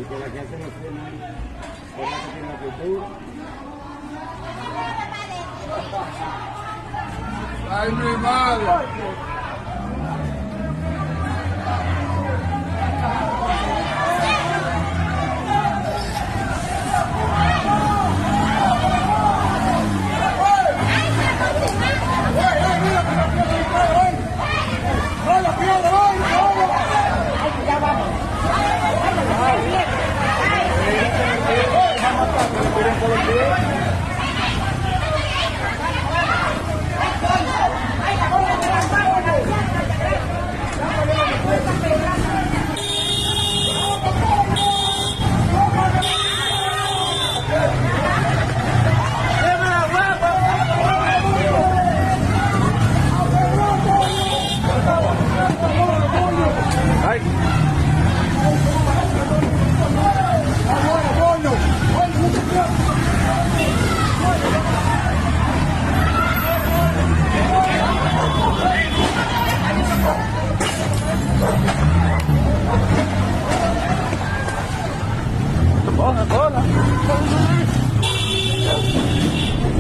que la que hace los frenos es la que tiene la cultura. ¡Ay, mi madre! Hola.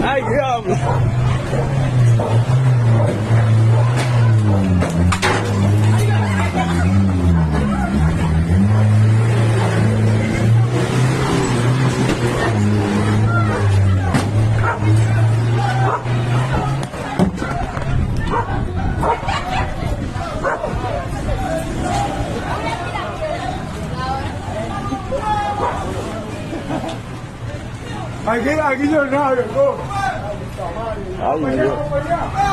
¡Ay, diablo! Aquí no hay nada, ¿no? Ay, Dios.